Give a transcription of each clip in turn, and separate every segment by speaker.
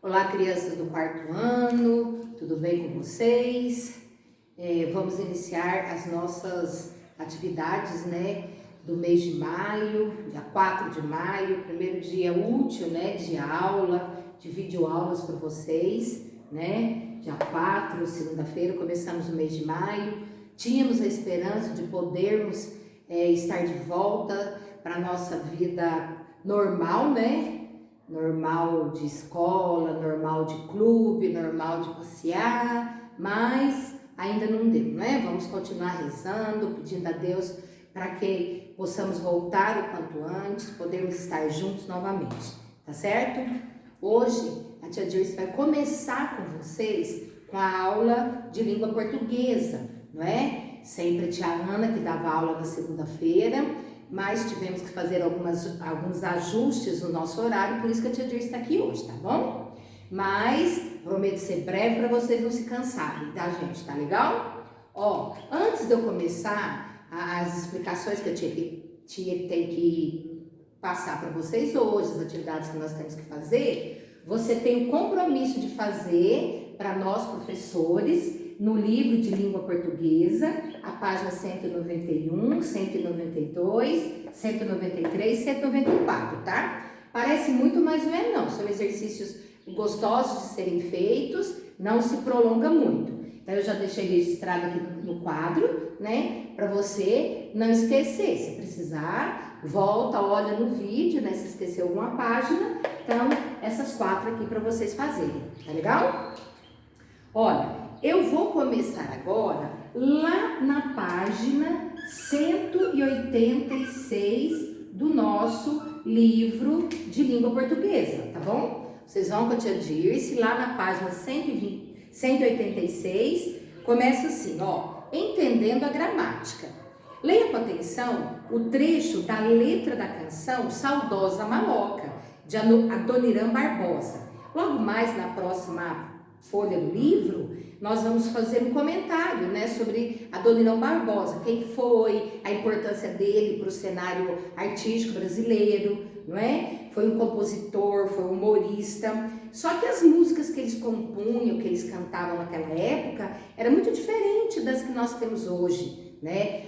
Speaker 1: Olá, crianças do quarto ano, tudo bem com vocês? Vamos iniciar as nossas atividades, do mês de maio, dia 4 de maio, primeiro dia útil, de aula, de videoaulas para vocês, Dia 4, segunda-feira, começamos o mês de maio. Tínhamos a esperança de podermos estar de volta para a nossa vida normal, Normal de escola, normal de clube, normal de passear, mas ainda não deu, Vamos continuar rezando, pedindo a Deus para que possamos voltar o quanto antes, podermos estar juntos novamente, tá certo? Hoje a tia Dirce vai começar com vocês com a aula de língua portuguesa, Sempre a tia Ana que dava aula na segunda-feira, mas tivemos que fazer alguns ajustes no nosso horário, por isso que a tia Dirce está aqui hoje, tá bom? Mas prometo ser breve para vocês não se cansarem, tá, gente? Tá legal? Antes de eu começar as explicações que eu tenho que passar para vocês hoje, as atividades que nós temos que fazer, você tem o compromisso de fazer para nós professores no livro de língua portuguesa, a página 191, 192, 193, 194, tá? Parece muito, mas não é não. São exercícios gostosos de serem feitos, não se prolonga muito. Então, eu já deixei registrado aqui no quadro, para você não esquecer. Se precisar, volta, olha no vídeo, se esqueceu alguma página. Então, essas 4 aqui para vocês fazerem, tá legal? Olha, eu vou começar agora lá na página 186 do nosso livro de língua portuguesa, tá bom? Vocês vão com a tia Dirce, lá na página 186, começa assim, entendendo a gramática. Leia com atenção o trecho da letra da canção Saudosa Maloca, de Adoniran Barbosa. Logo mais na próxima folha do livro, nós vamos fazer um comentário, sobre Adoniran Barbosa, quem foi, a importância dele para o cenário artístico brasileiro, Foi um compositor, foi um humorista, só que as músicas que eles compunham, que eles cantavam naquela época, era muito diferente das que nós temos hoje,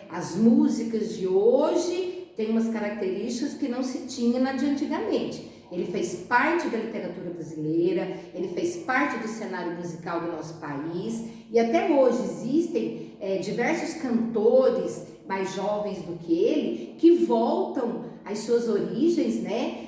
Speaker 1: As músicas de hoje têm umas características que não se tinha na de antigamente. Ele fez parte da literatura brasileira, ele fez parte do cenário musical do nosso país e até hoje existem diversos cantores mais jovens do que ele que voltam às suas origens,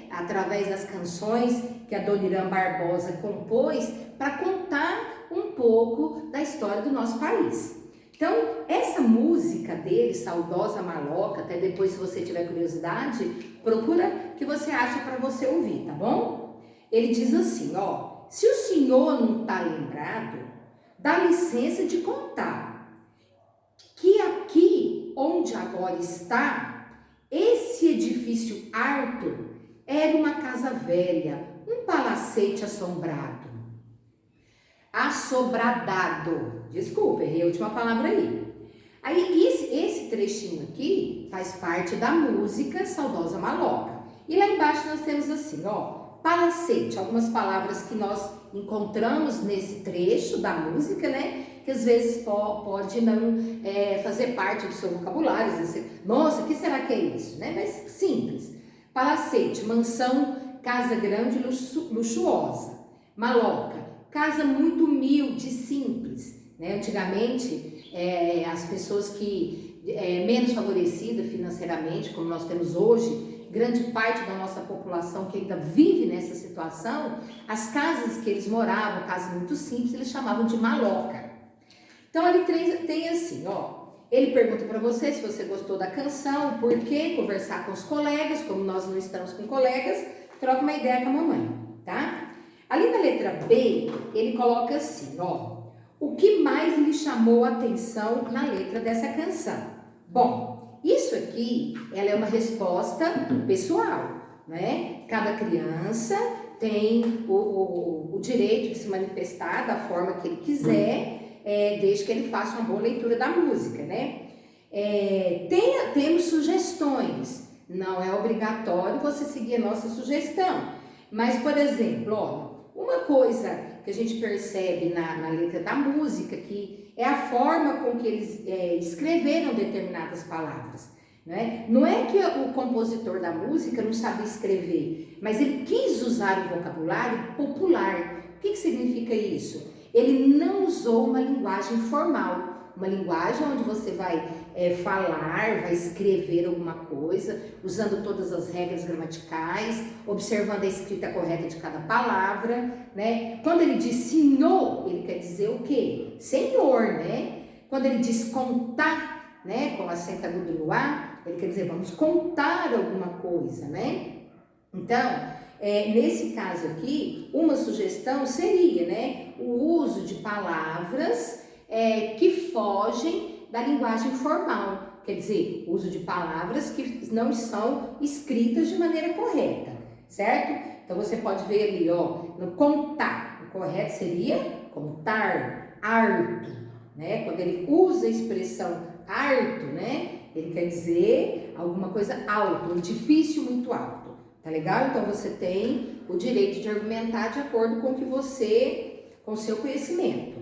Speaker 1: através das canções que Adoniran Barbosa compôs para contar um pouco da história do nosso país. Então, essa música dele, Saudosa Maloca, até depois, se você tiver curiosidade, procura que você acha para você ouvir, tá bom? Ele diz assim, se o senhor não está lembrado, dá licença de contar que aqui onde agora está, esse edifício harto era uma casa velha, um palacete assombrado. Assobradado. Desculpa, errei a última palavra aí. Aí, esse trechinho aqui faz parte da música Saudosa Maloca. E lá embaixo nós temos assim, palacete, algumas palavras que nós encontramos nesse trecho da música, que às vezes pode não fazer parte do seu vocabulário. Nossa, o que será que é isso, Mas simples. Palacete, mansão, casa grande, luxuosa. Maloca, casa muito humilde, simples, Antigamente, as pessoas que menos favorecidas financeiramente, como nós temos hoje, grande parte da nossa população que ainda vive nessa situação, as casas que eles moravam, casas muito simples, eles chamavam de maloca. Então, ali tem assim, ele pergunta para você se você gostou da canção, por quê, conversar com os colegas, como nós não estamos com colegas, troca uma ideia com a mamãe, tá? Ali na letra B, ele coloca assim, o que mais lhe chamou a atenção na letra dessa canção? Bom, isso aqui, ela é uma resposta pessoal, Cada criança tem o direito de se manifestar da forma que ele quiser, desde que ele faça uma boa leitura da música, Temos sugestões, não é obrigatório você seguir a nossa sugestão, mas, por exemplo, Uma coisa que a gente percebe na letra da música, que é a forma com que eles escreveram determinadas palavras, né? Não é que o compositor da música não sabe escrever, mas ele quis usar o vocabulário popular. O que significa isso? Ele não usou uma linguagem formal, uma linguagem onde você vai falar, vai escrever alguma coisa, usando todas as regras gramaticais, observando a escrita correta de cada palavra, né? Quando ele diz senhor, ele quer dizer o quê? Senhor, né? Quando ele diz contar, né? Com acento agudo no A, ele quer dizer vamos contar alguma coisa, né? Então, nesse caso aqui, uma sugestão seria, né? O uso de palavras que fogem da linguagem formal, quer dizer, uso de palavras que não são escritas de maneira correta, certo? Então você pode ver ali, ó, no contar, o correto seria contar, harto, né? Quando ele usa a expressão harto, né? Ele quer dizer alguma coisa alto, um difícil muito alto, tá legal? Então você tem o direito de argumentar de acordo com o seu conhecimento.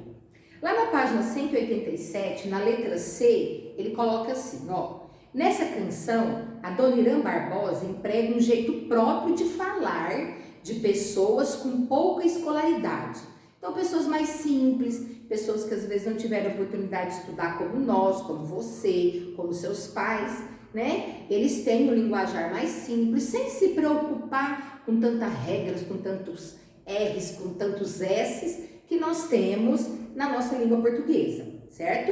Speaker 1: Lá na página 187, na letra C, ele coloca assim, ó. Nessa canção, a Dona Irã Barbosa emprega um jeito próprio de falar de pessoas com pouca escolaridade. Então, pessoas mais simples, pessoas que às vezes não tiveram oportunidade de estudar como nós, como você, como seus pais, né? Eles têm um linguajar mais simples, sem se preocupar com tantas regras, com tantos R's, com tantos S's que nós temos na nossa língua portuguesa, certo?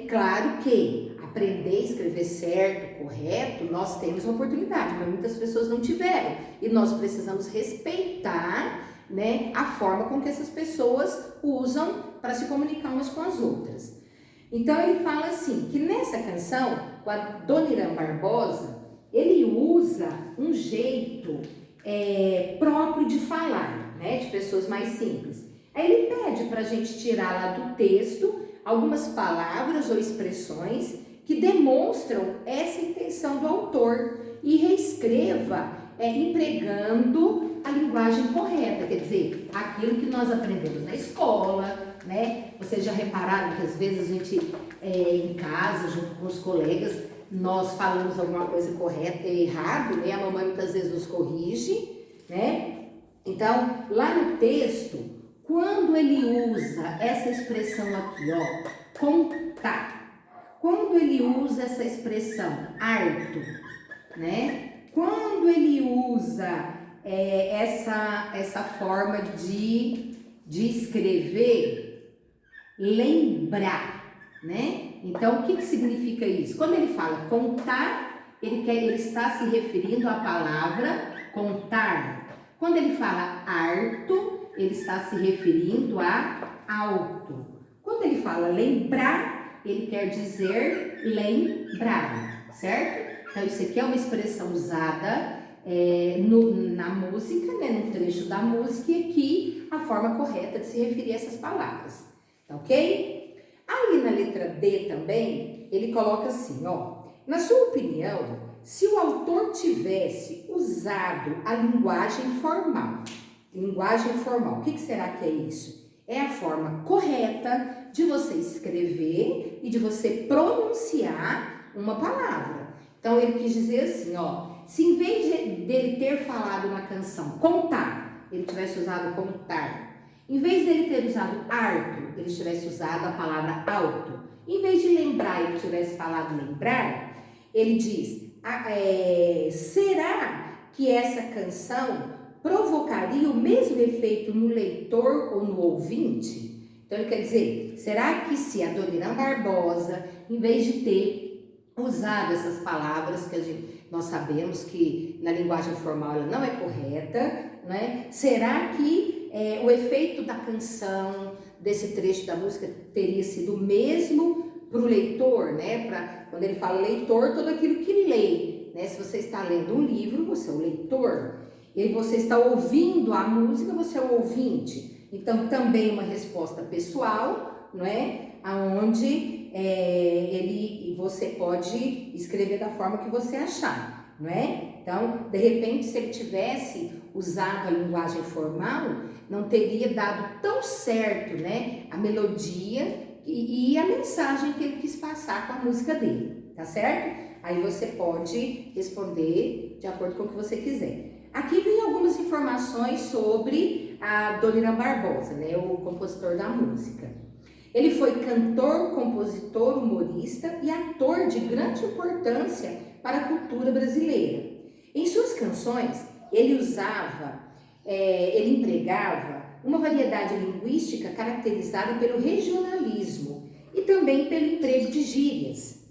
Speaker 1: Claro que aprender a escrever certo, correto, nós temos uma oportunidade, mas muitas pessoas não tiveram. E nós precisamos respeitar, né, a forma com que essas pessoas usam para se comunicar umas com as outras. Então ele fala assim, que nessa canção, com a Dona Irã Barbosa, ele usa um jeito próprio de falar, né, de pessoas mais simples. Aí ele pede para a gente tirar lá do texto algumas palavras ou expressões que demonstram essa intenção do autor e reescreva empregando a linguagem correta, quer dizer, aquilo que nós aprendemos na escola, né? Vocês já repararam que às vezes a gente em casa, junto com os colegas, nós falamos alguma coisa correta e errado, né? A mamãe muitas vezes nos corrige, né? Então, lá no texto, quando ele usa essa expressão aqui, ó, contar, quando ele usa essa expressão harto, né? Quando ele usa essa forma de escrever, lembrar, né? Então, o que significa isso? Quando ele fala contar, ele está se referindo à palavra contar. Quando ele fala harto, ele está se referindo a alto. Quando ele fala lembrar, ele quer dizer lembrar, certo? Então, isso aqui é uma expressão usada na música, né, no trecho da música, e aqui a forma correta de se referir a essas palavras, tá ok? Ali na letra D também, ele coloca assim, ó, na sua opinião, se o autor tivesse usado a linguagem formal, o que será que é isso? É a forma correta de você escrever e de você pronunciar uma palavra. Então, ele quis dizer assim, ó, se em vez dele ter falado na canção contar, ele tivesse usado contar, em vez dele ter usado harto, ele tivesse usado a palavra alto, em vez de lembrar, ele tivesse falado lembrar, ele diz, será que essa canção provocaria o mesmo efeito no leitor ou no ouvinte? Então, ele quer dizer, será que se a Dona Irã Barbosa, em vez de ter usado essas palavras que nós sabemos que na linguagem formal ela não é correta, né? Será que o efeito da canção, desse trecho da música, teria sido o mesmo para o leitor, né? Quando ele fala leitor, tudo aquilo que lê, né? Se você está lendo um livro, você é o leitor. E você está ouvindo a música, você é o ouvinte. Então, também uma resposta pessoal, não é? Onde você pode escrever da forma que você achar, não é? Então, de repente, se ele tivesse usado a linguagem formal, não teria dado tão certo, né, a melodia e a mensagem que ele quis passar com a música dele, tá certo? Aí você pode responder de acordo com o que você quiser. Aqui vem algumas informações sobre a Adoniran Barbosa, né, o compositor da música. Ele foi cantor, compositor, humorista e ator de grande importância para a cultura brasileira. Em suas canções, ele empregava uma variedade linguística caracterizada pelo regionalismo e também pelo emprego de gírias.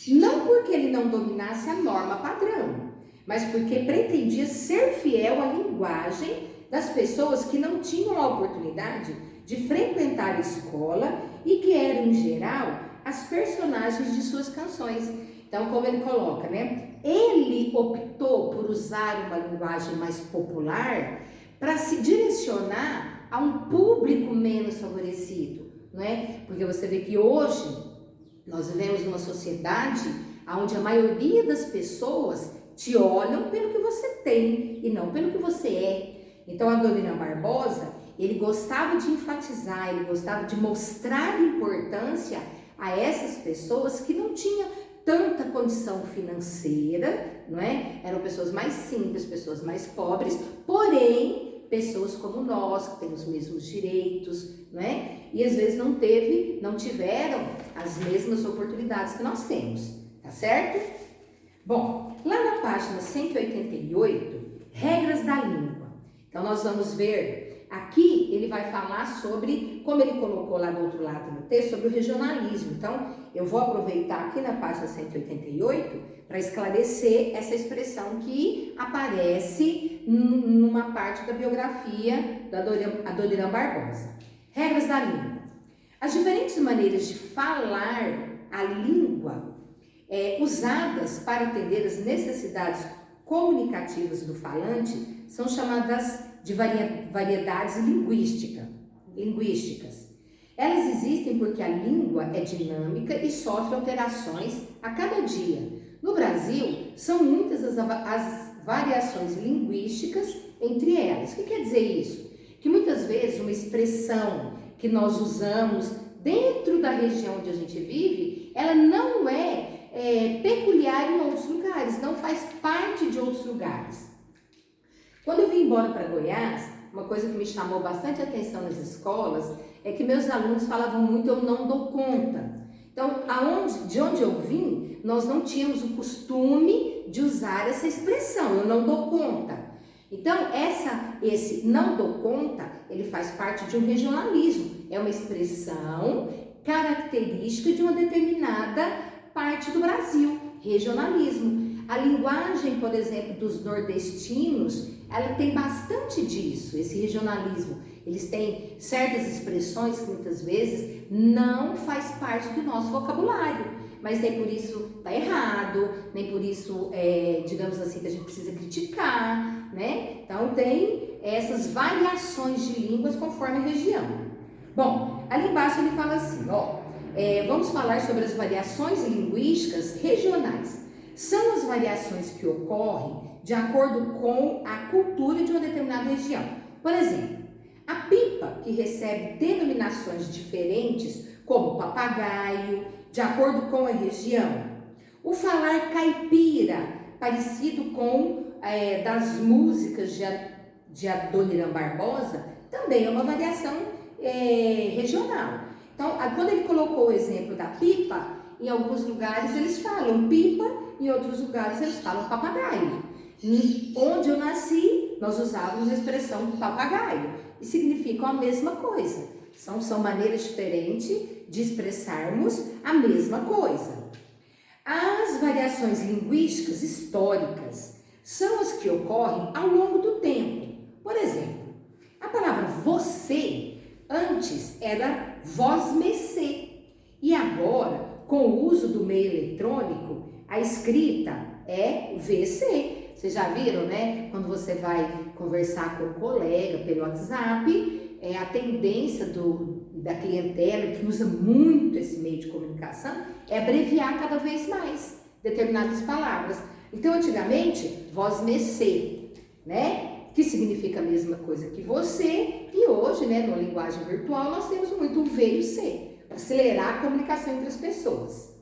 Speaker 1: Não porque ele não dominasse a norma padrão, mas porque pretendia ser fiel à linguagem das pessoas que não tinham a oportunidade de frequentar a escola e que eram, em geral, as personagens de suas canções. Então, como ele coloca, né? Ele optou por usar uma linguagem mais popular para se direcionar a um público menos favorecido, não é? Porque você vê que hoje nós vivemos numa sociedade onde a maioria das pessoas te olham pelo que você tem e não pelo que você é. Então, a Adoniran Barbosa, ele gostava de enfatizar, ele gostava de mostrar importância a essas pessoas que não tinham tanta condição financeira, não é? Eram pessoas mais simples, pessoas mais pobres, porém, pessoas como nós, que temos os mesmos direitos, não é? E às vezes não tiveram as mesmas oportunidades que nós temos, tá certo? Bom, lá na página 188, regras da língua. Então, nós vamos ver, aqui ele vai falar sobre, como ele colocou lá do outro lado no texto, sobre o regionalismo. Então, eu vou aproveitar aqui na página 188 para esclarecer essa expressão que aparece numa parte da biografia da Adoniran Barbosa. Regras da língua. As diferentes maneiras de falar a língua usadas para atender as necessidades comunicativas do falante são chamadas de variedades linguísticas. Elas existem porque a língua é dinâmica e sofre alterações a cada dia. No Brasil, são muitas as variações linguísticas entre elas. O que quer dizer isso? Que muitas vezes uma expressão que nós usamos dentro da região onde a gente vive, ela não é peculiar em outros lugares, não faz parte de outros lugares. Quando eu vim embora para Goiás, uma coisa que me chamou bastante atenção nas escolas é que meus alunos falavam muito, eu não dou conta. Então, de onde eu vim, nós não tínhamos o costume de usar essa expressão, eu não dou conta. Então, esse não dou conta, ele faz parte de um regionalismo, é uma expressão característica de uma determinada parte do Brasil, regionalismo. A linguagem, por exemplo, dos nordestinos, ela tem bastante disso, esse regionalismo. Eles têm certas expressões que muitas vezes não faz parte do nosso vocabulário, mas nem por isso está errado, nem por isso, digamos assim, que a gente precisa criticar, né? Então, tem essas variações de línguas conforme a região. Bom, ali embaixo ele fala assim, vamos falar sobre as variações linguísticas regionais. São as variações que ocorrem de acordo com a cultura de uma determinada região. Por exemplo, a pipa, que recebe denominações diferentes, como papagaio, de acordo com a região. O falar caipira, parecido com das músicas de Adoniran Barbosa, também é uma variação regional. Então, quando ele colocou o exemplo da pipa, em alguns lugares eles falam pipa, em outros lugares eles falam papagaio. Onde eu nasci, nós usávamos a expressão papagaio e significam a mesma coisa. São maneiras diferentes de expressarmos a mesma coisa. As variações linguísticas históricas são as que ocorrem ao longo do tempo. Por exemplo, a palavra você antes era vosmecê e agora, com o uso do meio eletrônico, a escrita é VC. Vocês já viram, né? Quando você vai conversar com um colega pelo WhatsApp, a tendência da clientela que usa muito esse meio de comunicação é abreviar cada vez mais determinadas palavras. Então, antigamente, vosmecê, né? que significa a mesma coisa que você, e hoje, né, na linguagem virtual, nós temos muito o V e o C, para acelerar a comunicação entre as pessoas.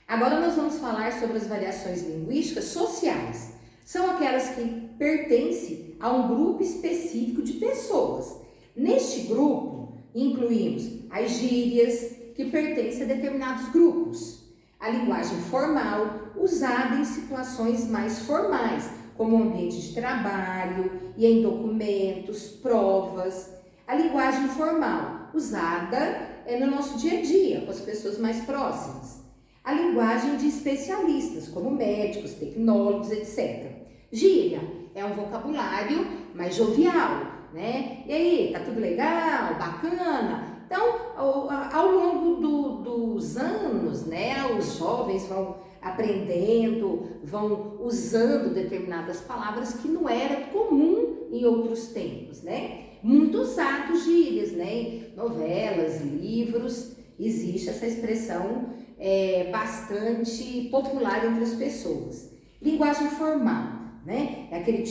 Speaker 1: Agora nós vamos falar sobre as variações linguísticas sociais. São aquelas que pertencem a um grupo específico de pessoas. Neste grupo, incluímos as gírias, que pertencem a determinados grupos. A linguagem formal, usada em situações mais formais, como ambiente de trabalho e em documentos, provas. A linguagem informal, usada no nosso dia a dia, com as pessoas mais próximas. A linguagem de especialistas, como médicos, tecnólogos, etc. Gíria é um vocabulário mais jovial, né? E aí, tá tudo legal? Bacana? Então, ao longo dos anos, né, os jovens vão aprendendo, vão usando determinadas palavras que não era comum em outros tempos, né? Muito usado gírias, né? Novelas, livros, existe essa expressão bastante popular entre as pessoas. Linguagem formal, né? É aquele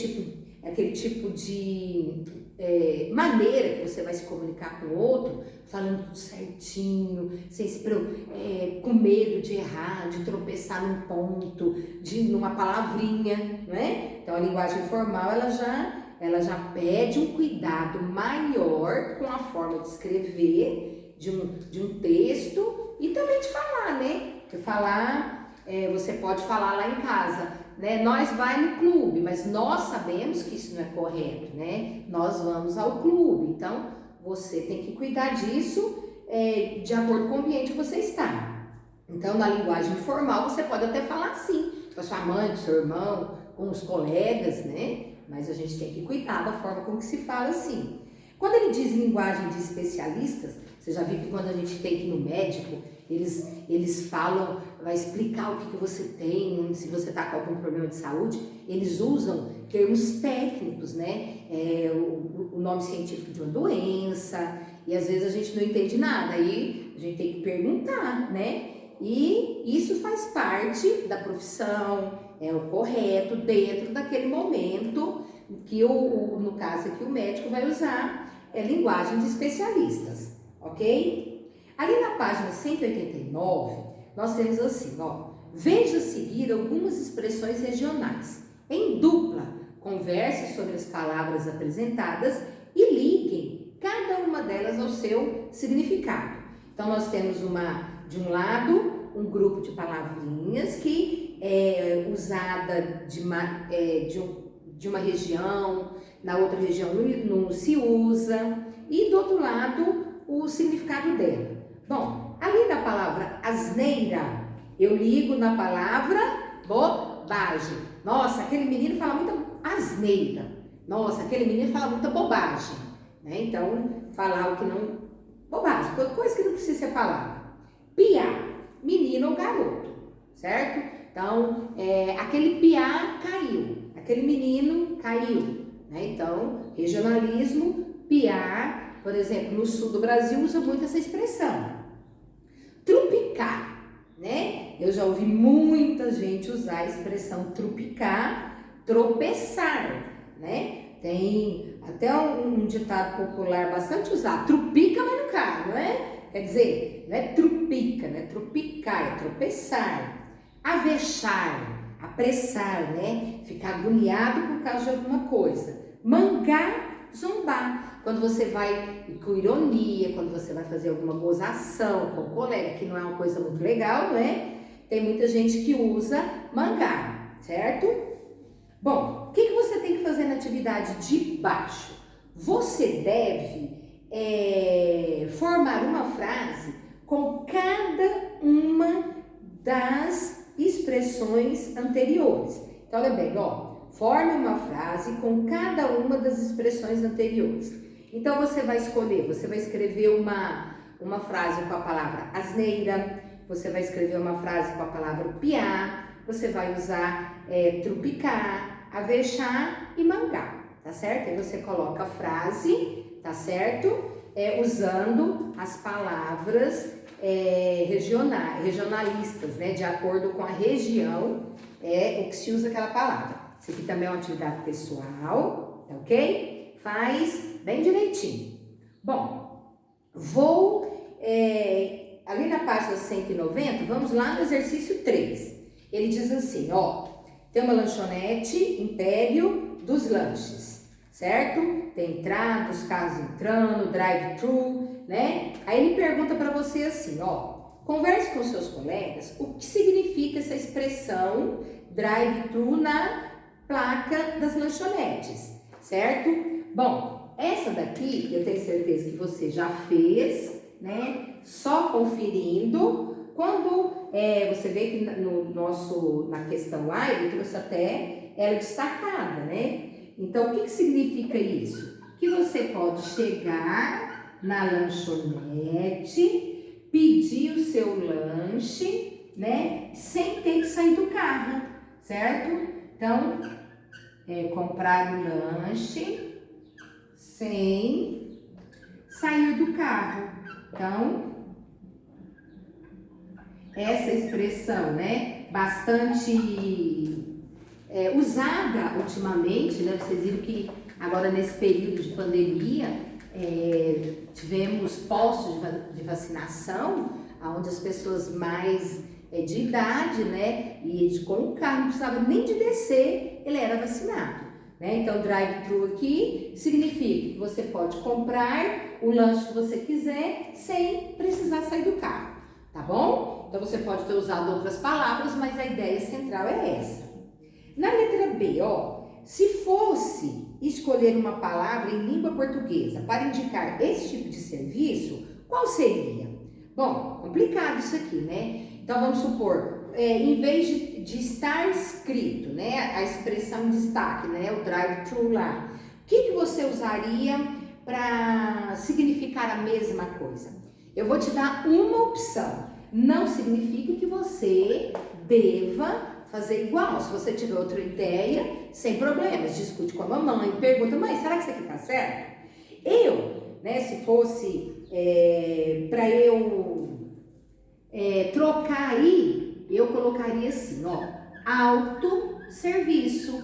Speaker 1: tipo de maneira que você vai se comunicar com o outro, falando tudo certinho, sem com medo de errar, de tropeçar num ponto, numa palavrinha, né? Então a linguagem formal ela já pede um cuidado maior com a forma de escrever de um texto e também de falar, né? Porque falar, você pode falar lá em casa, né? Nós vai no clube, mas nós sabemos que isso não é correto, né? Nós vamos ao clube, então você tem que cuidar disso de acordo com o ambiente que você está. Então, na linguagem formal, você pode até falar assim, com a sua mãe, com o seu irmão, com os colegas, né? Mas a gente tem que cuidar da forma como que se fala assim. Quando ele diz linguagem de especialistas, você já viu que quando a gente tem que ir no médico, eles falam, vai explicar o que você tem, se você está com algum problema de saúde, eles usam termos técnicos, né? O nome científico de uma doença, e às vezes a gente não entende nada, aí a gente tem que perguntar, né? E isso faz parte da profissão, é o correto dentro daquele momento que no caso aqui o médico vai usar linguagem de especialistas, ok? Ali na página 189, nós temos assim, ó, veja a seguir algumas expressões regionais. Em dupla, converse sobre as palavras apresentadas e liguem cada uma delas ao seu significado. Então, nós temos de um lado, um grupo de palavrinhas que é usada de uma região, na outra região não se usa, e do outro lado, o significado dela. Bom, além da palavra asneira, eu ligo na palavra bobagem. Nossa, aquele menino fala muita asneira. Nossa, aquele menino fala muita bobagem. Né? Então, falar o que não... Bobagem, coisa que não precisa ser falada. Piá, menino ou garoto, certo? Então, aquele piá caiu, aquele menino caiu. Né? Então, regionalismo, piá, por exemplo, no sul do Brasil usa muito essa expressão. Trupicar, né? Eu já ouvi muita gente usar a expressão trupicar, tropeçar, né? Tem até um ditado popular bastante usado, trupica, mas não cai, não é? Quer dizer, não é trupica, não é trupicar, é tropeçar. Avexar, apressar, né? Ficar agoniado por causa de alguma coisa. Mangar, zombar. Quando você vai com ironia, quando você vai fazer alguma gozação com o colega, que não é uma coisa muito legal, né? Tem muita gente que usa mangar, certo? Bom, o que você tem que fazer na atividade de baixo? Você deve formar uma frase com cada uma das expressões anteriores. Então, olha bem, ó, forme uma frase com cada uma das expressões anteriores. Então, você vai escrever uma frase com a palavra asneira, você vai escrever uma frase com a palavra piá, você vai usar trupicar, avexar e mangar, tá certo? Aí você coloca a frase, tá certo? Usando as palavras regionalistas, né? De acordo com a região, o que se usa aquela palavra. Isso aqui também é uma atividade pessoal, tá ok? Faz bem direitinho. Bom, vou ali na página 190, vamos lá no exercício 3. Ele diz assim, ó, tem uma lanchonete, Império dos Lanches, certo? Tem entrada, os carros entrando, drive-thru, né? Aí ele pergunta para você assim, ó, converse com seus colegas o que significa essa expressão drive-thru na placa das lanchonetes, certo? Bom, essa daqui eu tenho certeza que você já fez, né? Só conferindo. Quando você vê que na questão A, ele trouxe até ela destacada, né? Então, o que significa isso? Que você pode chegar na lanchonete, pedir o seu lanche, né? Sem ter que sair do carro, certo? Então, comprar o lanche sem sair do carro. Então, essa expressão, né, bastante usada ultimamente, né, vocês viram que agora nesse período de pandemia tivemos postos de vacinação, onde as pessoas mais de idade, né, e com o carro, não precisava nem de descer, ele era vacinado. Né? Então, drive-thru aqui significa que você pode comprar o lanche que você quiser sem precisar sair do carro, tá bom? Então, você pode ter usado outras palavras, mas a ideia central é essa. Na letra B, ó, se fosse escolher uma palavra em língua portuguesa para indicar esse tipo de serviço, qual seria? Bom, complicado isso aqui, né? Então, vamos supor, em vez de estar escrito, né, a expressão destaque, né, o drive-thru lá, o que você usaria para significar a mesma coisa? Eu vou te dar uma opção. Não significa que você deva fazer igual. Se você tiver outra ideia, sem problemas, discute com a mamãe, pergunta, mãe, será que isso aqui tá certo? Eu, né, se fosse para eu trocar aí, eu colocaria assim, ó, autosserviço,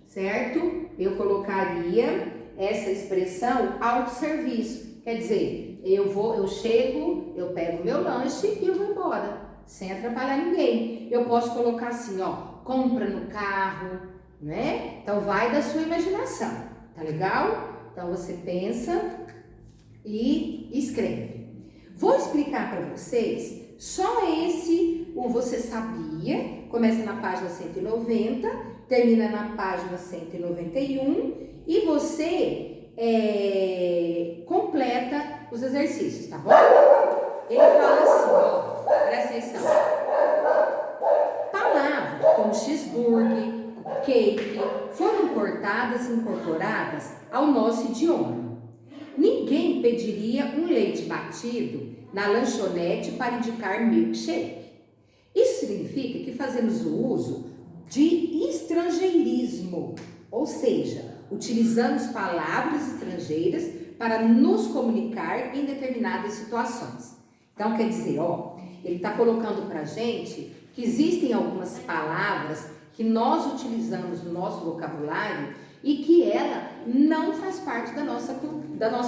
Speaker 1: certo? Eu colocaria essa expressão autosserviço, quer dizer, eu chego, eu pego meu lanche e eu vou embora, sem atrapalhar ninguém. Eu posso colocar assim, ó, compra no carro, né? Então vai da sua imaginação, tá legal? Então você pensa e escreve. Vou explicar para vocês só esse, o Você Sabia, começa na página 190, termina na página 191 e você completa os exercícios, tá bom? Ele fala assim, ó, presta atenção. Palavras como cheeseburger, cake, foram cortadas e incorporadas ao nosso idioma. Ninguém pediria um leite batido na lanchonete para indicar milkshake. Isso significa que fazemos o uso de estrangeirismo, ou seja, utilizamos palavras estrangeiras para nos comunicar em determinadas situações. Então, quer dizer, ó, ele está colocando para a gente que existem algumas palavras que nós utilizamos no nosso vocabulário e que ela não faz parte da nossa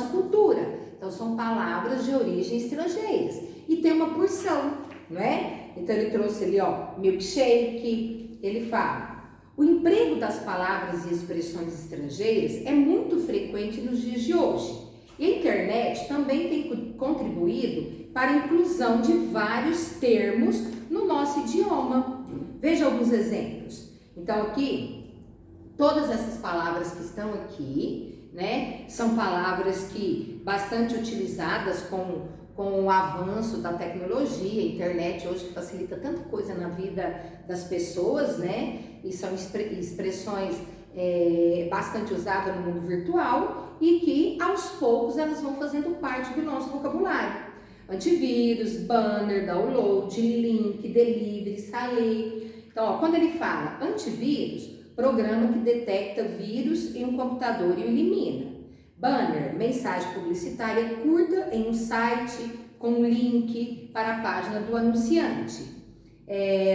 Speaker 1: cultura. Então, são palavras de origem estrangeiras. E tem uma porção, não é? Então, ele trouxe ali, ó, milkshake. Ele fala, o emprego das palavras e expressões estrangeiras é muito frequente nos dias de hoje. E a internet também tem contribuído para a inclusão de vários termos no nosso idioma. Veja alguns exemplos. Então, aqui, todas essas palavras que estão aqui, né, são palavras que bastante utilizadas com o avanço da tecnologia, a internet hoje que facilita tanta coisa na vida das pessoas, né, e são expressões bastante usadas no mundo virtual e que aos poucos elas vão fazendo parte do nosso vocabulário. Antivírus, banner, download, link, delivery, salê. Então, ó, quando ele fala antivírus, programa que detecta vírus em um computador e o elimina. Banner, mensagem publicitária curta em um site com link para a página do anunciante.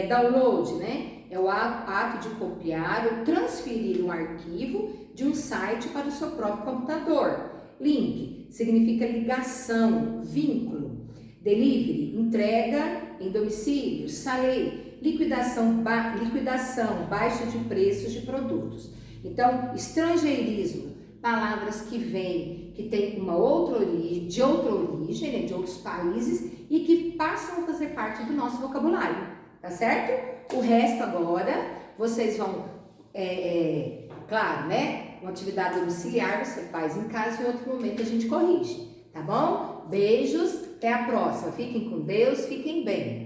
Speaker 1: Download, né? é o ato de copiar ou transferir um arquivo de um site para o seu próprio computador. Link significa ligação, vínculo. Delivery, entrega em domicílio. Sale, liquidação, baixa de preços de produtos. Então, estrangeirismo, palavras que vêm, que têm uma outra origem, de outros países e que passam a fazer parte do nosso vocabulário, tá certo? O resto agora, vocês vão, claro, né? Uma atividade domiciliar você faz em casa e em outro momento a gente corrige, tá bom? Beijos, até a próxima. Fiquem com Deus, fiquem bem.